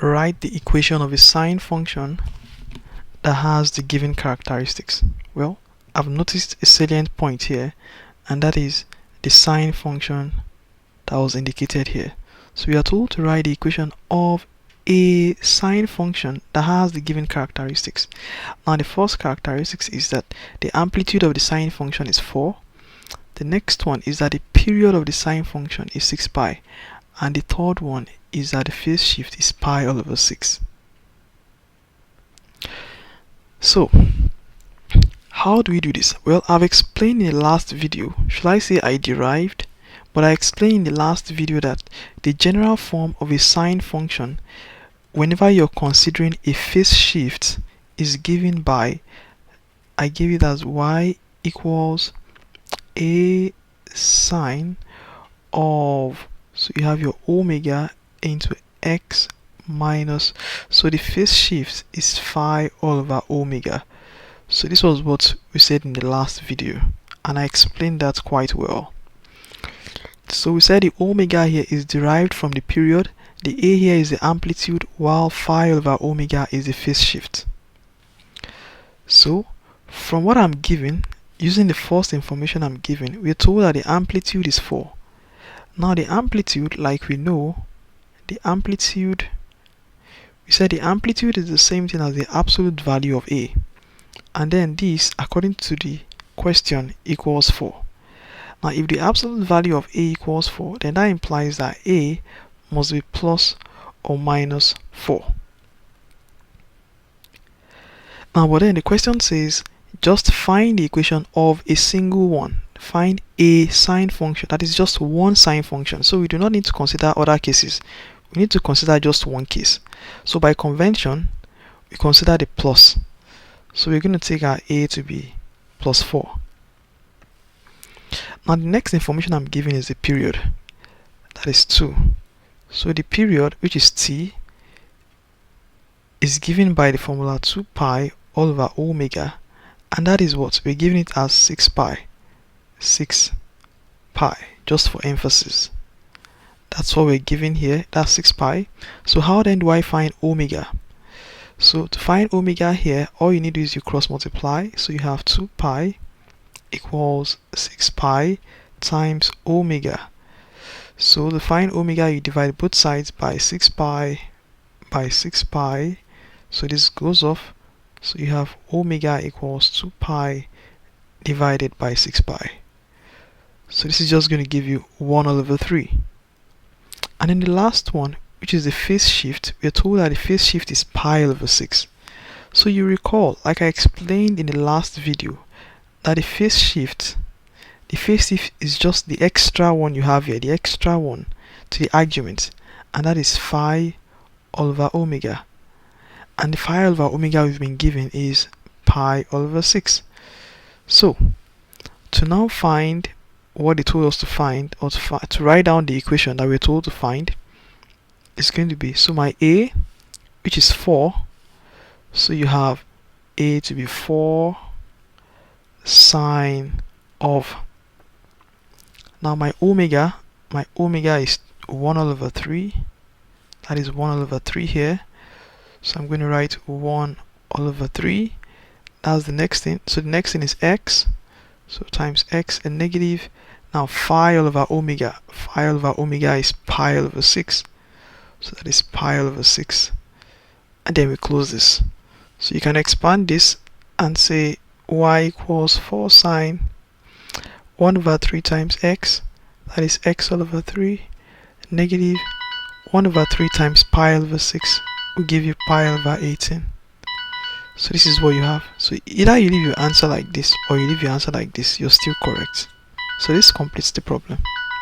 write the equation of a sine function that has the given characteristics? Well, I've noticed a salient point here, and that is the sine function that was indicated here. So we are told to write the equation of a sine function that has the given characteristics. Now the first characteristics is that the amplitude of the sine function is 4. The next one is that the period of the sine function is 6 pi, and the third one is that the phase shift is pi all over 6. So how do we do this? Well, I've explained in the last video, should I say I derived, but I explained in the last video that the general form of a sine function, whenever you're considering a phase shift, is given by, I gave it as y equals a sine of, so you have your omega into x minus, so the phase shift is phi all over omega. So this was what we said in the last video, and I explained that quite well. So we said the omega here is derived from the period, the a here is the amplitude, while phi over omega is the phase shift. So from what I'm given, using the first information I'm given, we're told that the amplitude is 4. Now the amplitude, like we know, the amplitude, we said the amplitude is the same thing as the absolute value of a, and then this, according to the question, equals 4. Now if the absolute value of a equals 4, then that implies that a must be plus or minus 4. Now but then the question says just find the equation of a single one. Find a sine function, that is just one sine function. So we do not need to consider other cases, we need to consider just one case. So by convention, we consider the plus. So we're going to take our a to be plus 4. Now the next information I'm giving is the period, that is 2. So the period, which is t, is given by the formula 2 pi all over omega, and that is what we're giving it as 6 pi. 6 pi, just for emphasis. That's what we're given here, that's 6 pi. So how then do I find omega? So to find omega here, all you need to do is you cross multiply. So you have 2 pi equals 6 pi times omega. So to find omega, you divide both sides by 6 pi by 6 pi. So this goes off. So you have omega equals 2 pi divided by 6 pi. So this is just going to give you 1 all over 3. And then the last one, which is the phase shift, we are told that the phase shift is pi all over 6. So you recall, like I explained in the last video, that the phase shift is just the extra one you have here, the extra one to the argument, and that is phi all over omega. And the phi all over omega we've been given is pi all over 6. So to now find what they told us to find, or to write down the equation that we're told to find, is going to be, so my a, which is 4, so you have a to be 4 sine of, now my omega is 1 all over 3, that is 1 all over 3 here. So I'm going to write 1 all over 3. That's the next thing. So the next thing is x, so times x and negative. Now phi all over omega, phi all over omega is pi all over 6, so that is pi all over 6, and then we close this. So you can expand this and say y equals 4 sine 1 over 3 times x, that is x all over 3, negative 1 over 3 times pi all over 6 will give you pi all over 18. So this is what you have. So either you leave your answer like this or you leave your answer like this, you're still correct. So this completes the problem.